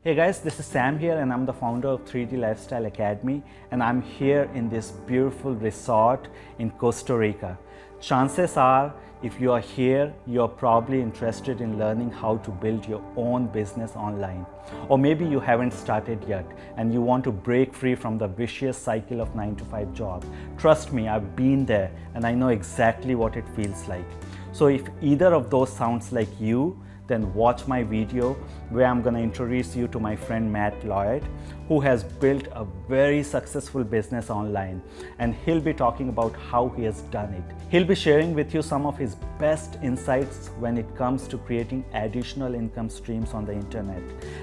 Hey guys, this is Sam here and I'm the founder of 3D Lifestyle Academy and I'm here in this beautiful resort in Costa Rica. Chances are, if you are here, you're probably interested in learning how to build your own business online. Or maybe you haven't started yet and you want to break free from the vicious cycle of 9-to-5 job. Trust me, I've been there and I know exactly what it feels like. So if either of those sounds like you, then watch my video where I'm going to introduce you to my friend Matt Lloyd, who has built a very successful business online, and he'll be talking about how he has done it. He'll be sharing with you some of his best insights when it comes to creating additional income streams on the internet,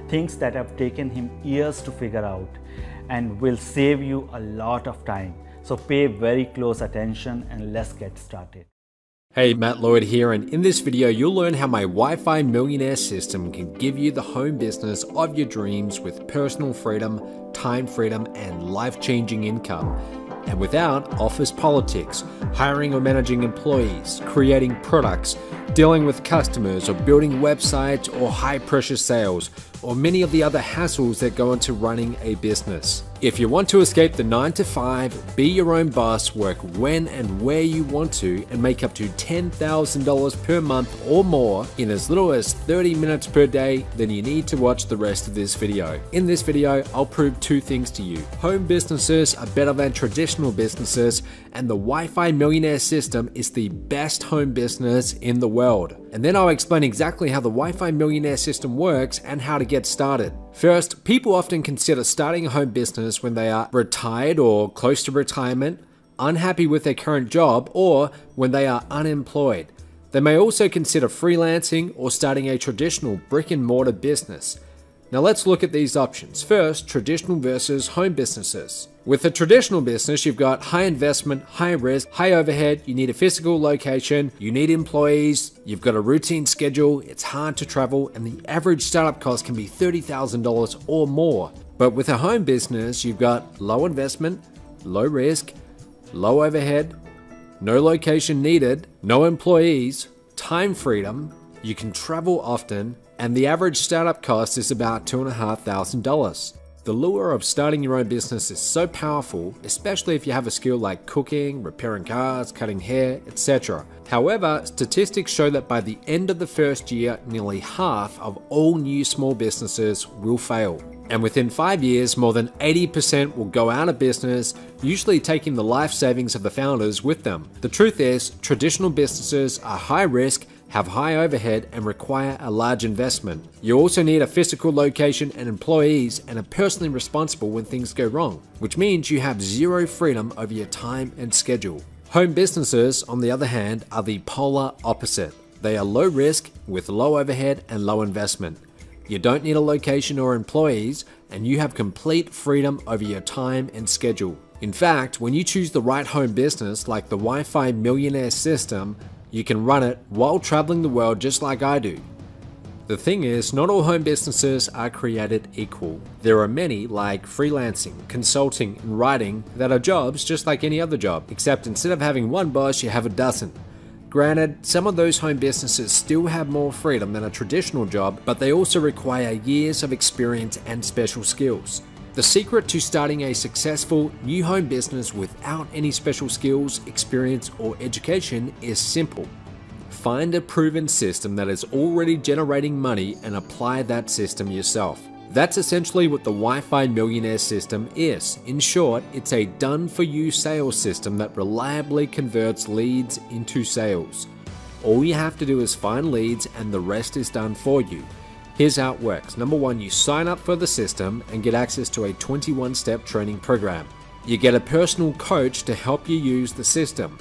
things that have taken him years to figure out and will save you a lot of time. So pay very close attention and let's get started. Hey, Matt Lloyd here, and in this video you'll learn how my Wi-Fi millionaire system can give you the home business of your dreams with personal freedom, time freedom, and life-changing income, and without office politics, hiring or managing employees, creating products, dealing with customers, or building websites or high-pressure sales, or many of the other hassles that go into running a business. If you want to escape the 9-to-5, be your own boss, work when and where you want to, and make up to $10,000 per month or more in as little as 30 minutes per day, then you need to watch the rest of this video. In this video, I'll prove two things to you. Home businesses are better than traditional businesses, and the Wi-Fi millionaire system is the best home business in the world. And then I'll explain exactly how the Wi-Fi millionaire system works and how to get started. First, people often consider starting a home business when they are retired or close to retirement, unhappy with their current job, or when they are unemployed. They may also consider freelancing or starting a traditional brick and mortar business. Now let's look at these options. First, traditional versus home businesses. With a traditional business, you've got high investment, high risk, high overhead, you need a physical location, you need employees, you've got a routine schedule, it's hard to travel, and the average startup cost can be $30,000 or more. But with a home business, you've got low investment, low risk, low overhead, no location needed, no employees, time freedom, you can travel often, and the average startup cost is about $2,500. The lure of starting your own business is so powerful, especially if you have a skill like cooking, repairing cars, cutting hair, etc. However, statistics show that by the end of the first year, nearly half of all new small businesses will fail. And within 5 years, more than 80% will go out of business, usually taking the life savings of the founders with them. The truth is, traditional businesses are high risk, have high overhead, and require a large investment. You also need a physical location and employees, and are personally responsible when things go wrong, which means you have zero freedom over your time and schedule. Home businesses, on the other hand, are the polar opposite. They are low risk with low overhead and low investment. You don't need a location or employees, and you have complete freedom over your time and schedule. In fact, when you choose the right home business like the Wi-Fi millionaire system, you can run it while traveling the world just like I do. The thing is, not all home businesses are created equal. There are many, like freelancing, consulting, and writing, that are jobs just like any other job, except instead of having one boss, you have a dozen. Granted, some of those home businesses still have more freedom than a traditional job, but they also require years of experience and special skills. The secret to starting a successful new home business without any special skills, experience, or education is simple. Find a proven system that is already generating money and apply that system yourself. That's essentially what the Wi-Fi millionaire system is. In short, it's a done-for-you sales system that reliably converts leads into sales. All you have to do is find leads and the rest is done for you. Here's how it works. Number one, you sign up for the system and get access to a 21-step training program. You get a personal coach to help you use the system.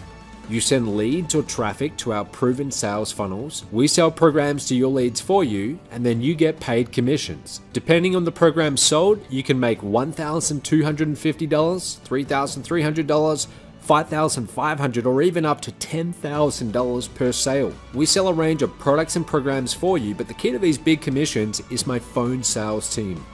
You send leads or traffic to our proven sales funnels. We sell programs to your leads for you, and then you get paid commissions. Depending on the program sold, you can make $1,250, $3,300, $5,500, or even up to $10,000 per sale. We sell a range of products and programs for you, but the key to these big commissions is my phone sales team.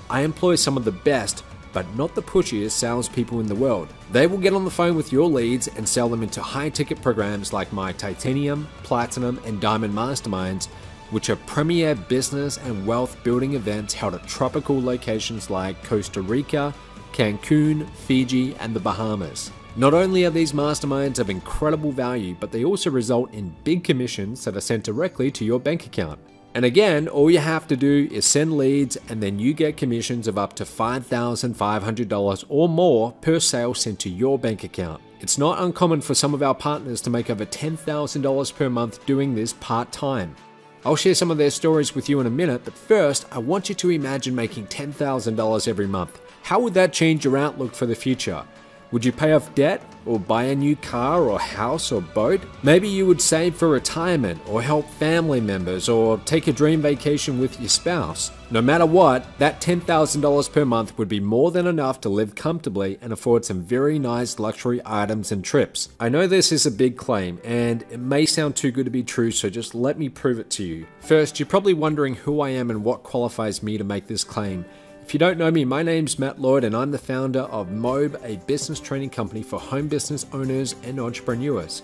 I employ some of the best, but not the pushiest salespeople in the world. They will get on the phone with your leads and sell them into high-ticket programs like my Titanium, Platinum, and Diamond Masterminds, which are premier business and wealth building events held at tropical locations like Costa Rica, Cancun, Fiji, and the Bahamas. Not only are these masterminds of incredible value, but they also result in big commissions that are sent directly to your bank account. And again, all you have to do is send leads and then you get commissions of up to $5,500 or more per sale sent to your bank account. It's not uncommon for some of our partners to make over $10,000 per month doing this part-time. I'll share some of their stories with you in a minute, but first, I want you to imagine making $10,000 every month. How would that change your outlook for the future? Would you pay off debt or buy a new car or house or boat? Maybe you would save for retirement or help family members or take a dream vacation with your spouse. No matter what, that $10,000 per month would be more than enough to live comfortably and afford some very nice luxury items and trips. I know this is a big claim and it may sound too good to be true, so just let me prove it to you. First, you're probably wondering who I am and what qualifies me to make this claim. If you don't know me, my name's Matt Lloyd and I'm the founder of Mob, a business training company for home business owners and entrepreneurs.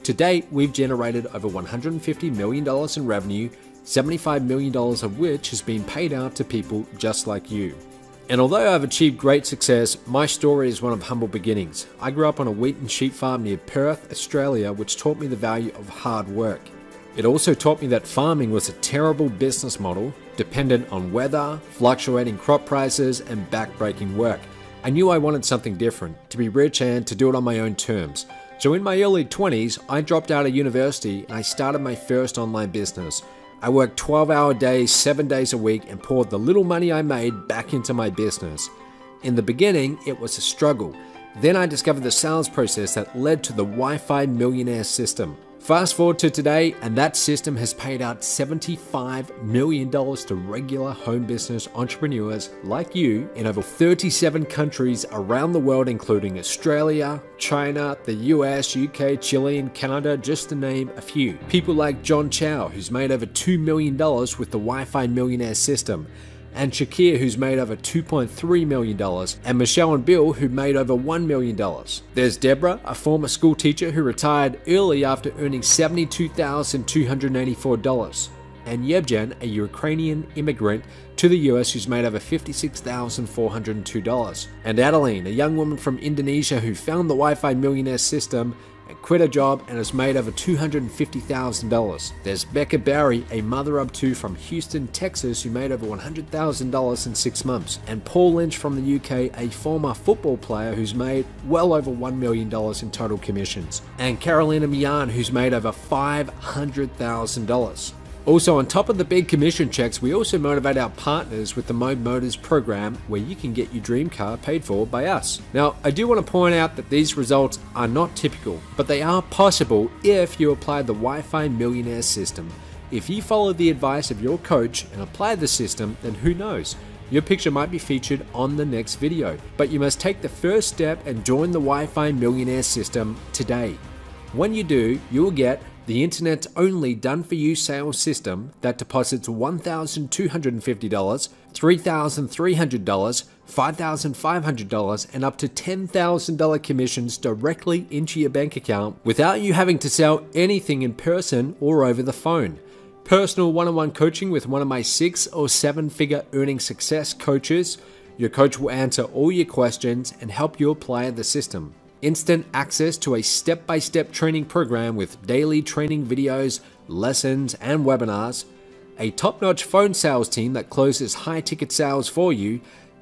To date, we've generated over $150 million in revenue, $75 million of which has been paid out to people just like you. And although I've achieved great success, my story is one of humble beginnings. I grew up on a wheat and sheep farm near Perth, Australia, which taught me the value of hard work. It also taught me that farming was a terrible business model, dependent on weather, fluctuating crop prices, and back-breaking work. I knew I wanted something different, to be rich and to do it on my own terms. So in my early 20s, I dropped out of university and I started my first online business. I worked 12-hour days, 7 days a week, and poured the little money I made back into my business. In the beginning, it was a struggle. Then I discovered the sales process that led to the Wi-Fi Millionaire System. Fast forward to today, and that system has paid out $75 million to regular home business entrepreneurs like you in over 37 countries around the world, including Australia, China, the US, UK, Chile, and Canada, just to name a few. People like John Chow, who's made over $2 million with the Wi-Fi Millionaire System, and Shakir, who's made over $2.3 million, and Michelle and Bill, who made over $1 million. There's Deborah, a former school teacher who retired early after earning $72,284, and Yevgen, a Ukrainian immigrant to the US who's made over $56,402, and Adeline, a young woman from Indonesia who found the Wi-Fi Millionaire System and quit a job and has made over $250,000. There's Becca Barry, a mother of two from Houston, Texas, who made over $100,000 in 6 months. And Paul Lynch from the UK, a former football player who's made well over $1 million in total commissions. And Carolina Mian, who's made over $500,000. Also, on top of the big commission checks, we also motivate our partners with the Mob Motors program, where you can get your dream car paid for by us. Now, I do want to point out that these results are not typical, but they are possible if you apply the Wi-Fi Millionaire System. If you follow the advice of your coach and apply the system, then who knows? Your picture might be featured on the next video. But you must take the first step and join the Wi-Fi Millionaire System today. When you do, you will get the internet's only done-for-you sales system that deposits $1,250, $3,300, $5,500, and up to $10,000 commissions directly into your bank account without you having to sell anything in person or over the phone. Personal one-on-one coaching with one of my 6 or 7-figure earning success coaches. Your coach will answer all your questions and help you apply the system. Instant access to a step-by-step training program with daily training videos, lessons, and webinars. A top-notch phone sales team that closes high-ticket sales for you.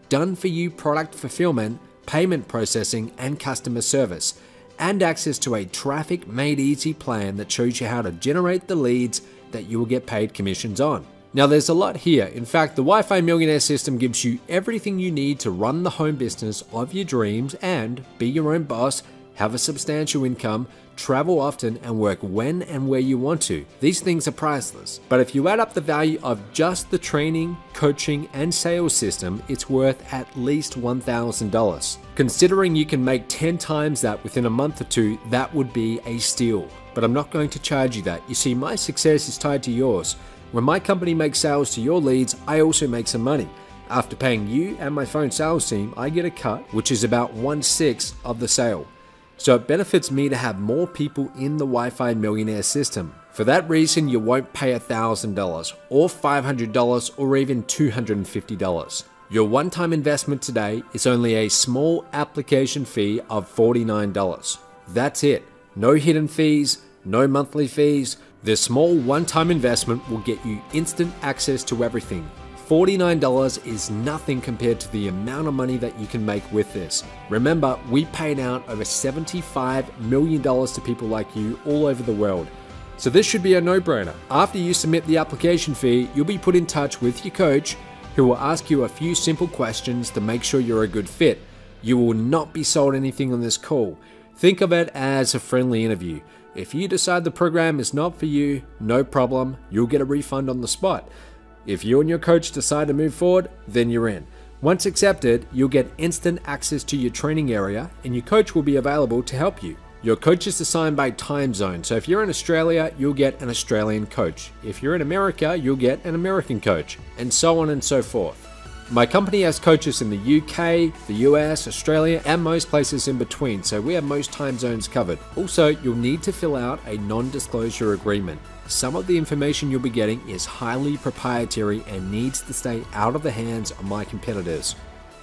Done-for-you product fulfillment, payment processing, and customer service. And access to a traffic made easy plan that shows you how to generate the leads that you will get paid commissions on. Now, there's a lot here. In fact, the Wi-Fi Millionaire System gives you everything you need to run the home business of your dreams and be your own boss, have a substantial income, travel often, and work when and where you want to. These things are priceless. But if you add up the value of just the training, coaching, and sales system, it's worth at least $1,000. Considering you can make 10 times that within a month or two, that would be a steal. But I'm not going to charge you that. You see, my success is tied to yours. When my company makes sales to your leads, I also make some money. After paying you and my phone sales team, I get a cut, which is about 1/6 of the sale. So it benefits me to have more people in the Wi-Fi Millionaire System. For that reason, you won't pay $1,000 or $500 or even $250. Your one-time investment today is only a small application fee of $49. That's it. No hidden fees, no monthly fees. This small one-time investment will get you instant access to everything. $49 is nothing compared to the amount of money that you can make with this. Remember, we paid out over $75 million to people like you all over the world. So this should be a no-brainer. After you submit the application fee, you'll be put in touch with your coach, who will ask you a few simple questions to make sure you're a good fit. You will not be sold anything on this call. Think of it as a friendly interview. If you decide the program is not for you, no problem, you'll get a refund on the spot. If you and your coach decide to move forward, then you're in. Once accepted, you'll get instant access to your training area and your coach will be available to help you. Your coach is assigned by time zone, so if you're in Australia, you'll get an Australian coach. If you're in America, you'll get an American coach, and so on and so forth. My company has coaches in the UK, the US, Australia, and most places in between, so we have most time zones covered. Also, you'll need to fill out a non-disclosure agreement. Some of the information you'll be getting is highly proprietary and needs to stay out of the hands of my competitors.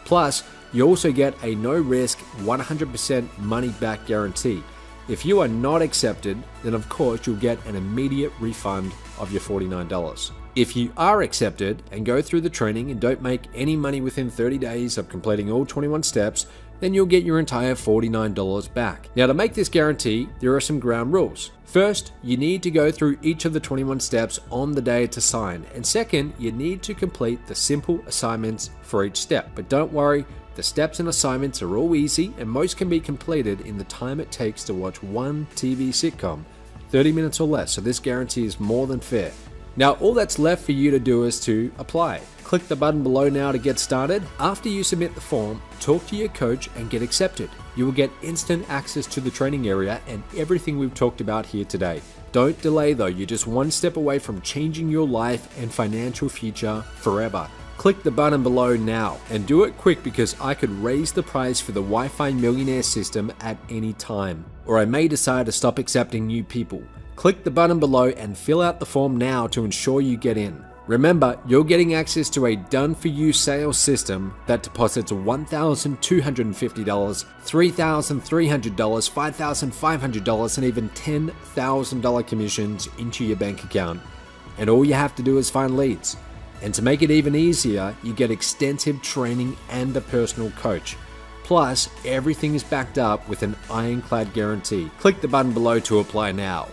Plus, you also get a no-risk 100% money-back guarantee. If you are not accepted, then of course you'll get an immediate refund of your $49. If you are accepted and go through the training and don't make any money within 30 days of completing all 21 steps, then you'll get your entire $49 back. Now, to make this guarantee, there are some ground rules. First, you need to go through each of the 21 steps on the day it's assigned. And second, you need to complete the simple assignments for each step. But don't worry, the steps and assignments are all easy and most can be completed in the time it takes to watch one TV sitcom, 30 minutes or less, so this guarantee is more than fair. Now, all that's left for you to do is to apply. Click the button below now to get started. After you submit the form, talk to your coach and get accepted. You will get instant access to the training area and everything we've talked about here today. Don't delay though, you're just one step away from changing your life and financial future forever. Click the button below now and do it quick because I could raise the price for the Wi-Fi Millionaire system at any time, or I may decide to stop accepting new people. Click the button below and fill out the form now to ensure you get in. Remember, you're getting access to a done-for-you sales system that deposits $1,250, $3,300, $5,500, and even $10,000 commissions into your bank account. And all you have to do is find leads. And to make it even easier, you get extensive training and a personal coach. Plus, everything is backed up with an ironclad guarantee. Click the button below to apply now.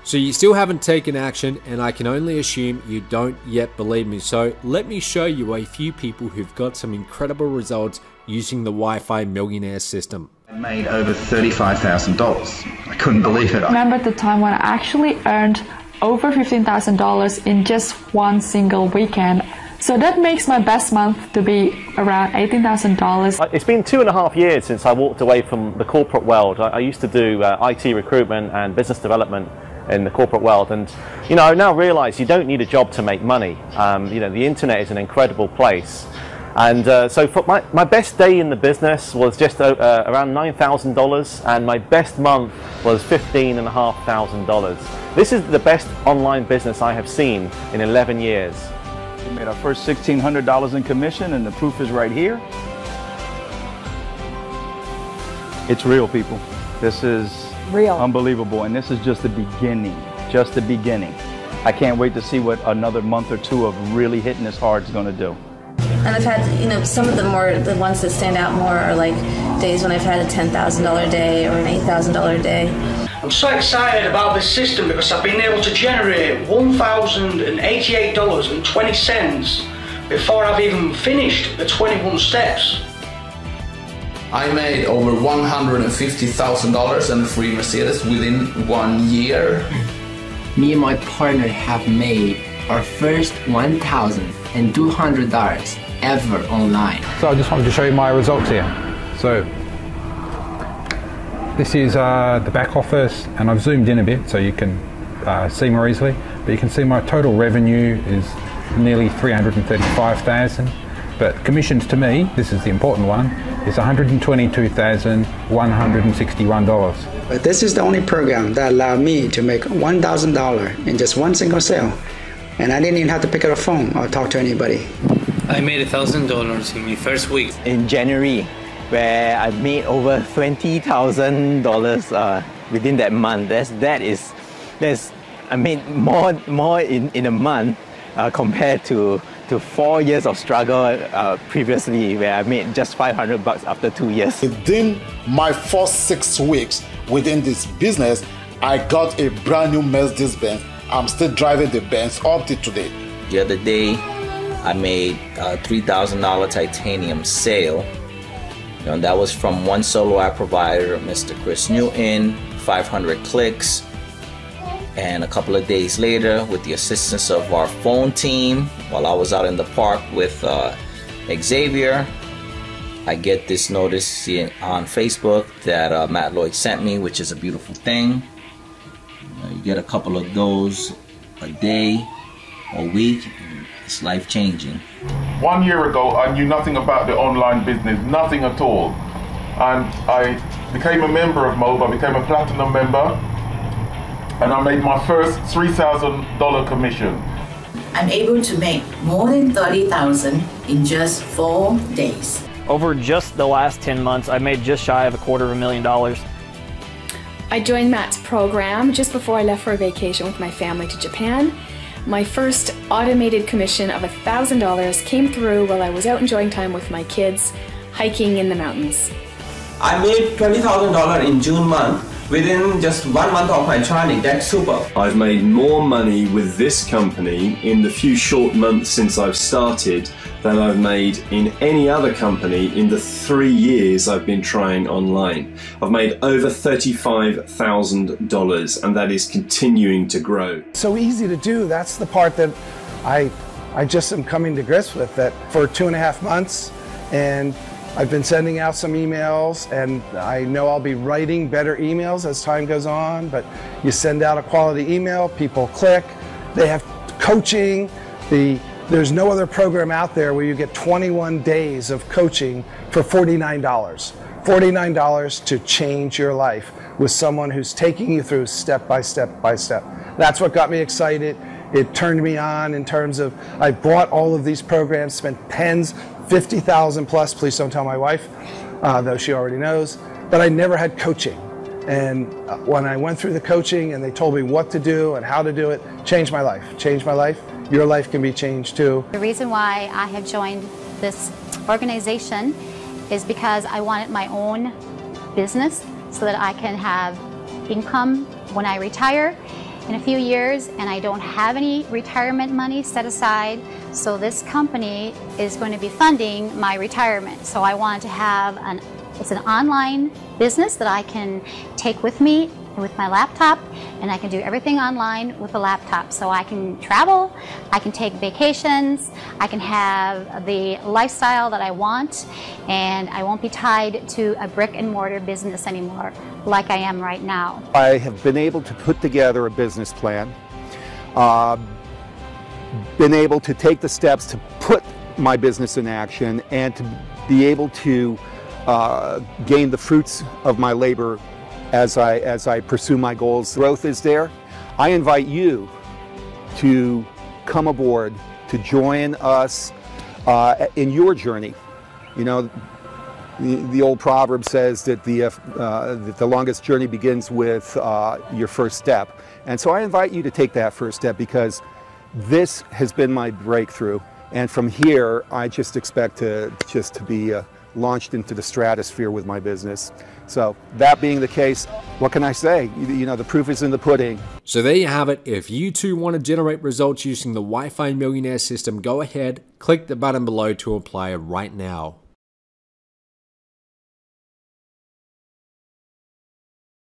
So you still haven't taken action, and I can only assume you don't yet believe me. So let me show you a few people who've got some incredible results using the Wi-Fi Millionaire system. I made over $35,000. I couldn't believe it. I remember the time when I actually earned over $15,000 in just one single weekend. So that makes my best month to be around $18,000. It's been 2.5 years since I walked away from the corporate world. I used to do IT recruitment and business development in the corporate world, and I now realize you don't need a job to make money. The internet is an incredible place, and so for my best day in the business was just around $9,000, and my best month was $15,500. This is the best online business I have seen in 11 years. We made our first $1,600 in commission, and the proof is right here. It's real, people. This is real, unbelievable, and this is just the beginning. Just the beginning. I can't wait to see what another month or two of really hitting this hard is going to do. And I've had, some of the ones that stand out more are like days when I've had a $10,000 day or an $8,000 day. I'm so excited about this system because I've been able to generate $1,088.20 before I've even finished the 21 steps. I made over $150,000 and a free Mercedes within 1 year. Me and my partner have made our first $1,200 ever online. So I just wanted to show you my results here. So this is the back office, and I've zoomed in a bit so you can see more easily. But you can see my total revenue is nearly 335,000. But commissions to me, this is the important one, is $122,161. But this is the only program that allowed me to make $1,000 in just one single sale. And I didn't even have to pick up a phone or talk to anybody. I made $1,000 in my first week. In January, where I made over $20,000 within that month. I made more in a month compared to 4 years of struggle previously, where I made just $500 after 2 years. Within my first 6 weeks within this business, I got a brand new Mercedes-Benz. I'm still driving the Benz up to today. The other day, I made a $3,000 titanium sale. And that was from one solo app provider, Mr. Chris Newton, 500 clicks. And a couple of days later, with the assistance of our phone team, while I was out in the park with Xavier, I get this notice on Facebook that Matt Lloyd sent me, which is a beautiful thing. You get a couple of those a day or week. It's life-changing. 1 year ago, I knew nothing about the online business, nothing at all. And I became a member of Mob. I became a platinum member. And I made my first $3,000 commission. I'm able to make more than $30,000 in just 4 days. Over just the last 10 months, I made just shy of $250,000. I joined Matt's program just before I left for a vacation with my family to Japan. My first automated commission of $1,000 came through while I was out enjoying time with my kids, hiking in the mountains. I made $20,000 in June month. Within just 1 month of my training. That's super. I've made more money with this company in the few short months since I've started than I've made in any other company in the 3 years I've been trying online. I've made over $35,000 and that is continuing to grow. So easy to do. That's the part that I just am coming to grips with, that for 2.5 months, and I've been sending out some emails, and I know I'll be writing better emails as time goes on, but you send out a quality email, people click, they have coaching. There's no other program out there where you get 21 days of coaching for $49. $49 to change your life with someone who's taking you through step by step by step. That's what got me excited. It turned me on in terms of, I bought all of these programs, spent pens, 50,000 plus, please don't tell my wife, though she already knows, but I never had coaching. And when I went through the coaching and they told me what to do and how to do it, changed my life, changed my life. Your life can be changed too. The reason why I have joined this organization is because I wanted my own business so that I can have income when I retire in a few years, and I don't have any retirement money set aside, so this company is going to be funding my retirement. So I wanted to have it's an online business that I can take with me with my laptop, and I can do everything online with a laptop. So I can travel, I can take vacations, I can have the lifestyle that I want, and I won't be tied to a brick and mortar business anymore like I am right now. I have been able to put together a business plan, been able to take the steps to put my business in action, and to be able to gain the fruits of my labor as I pursue my goals. Growth is there. I invite you to come aboard, to join us in your journey. You know, the old proverb says that the longest journey begins with your first step. And so I invite you to take that first step, because this has been my breakthrough. And from here, I just expect to be launched into the stratosphere with my business. So that being the case, what can I say? You know, the proof is in the pudding. So there you have it. If you too want to generate results using the Wi-Fi Millionaire system, go ahead, click the button below to apply right now.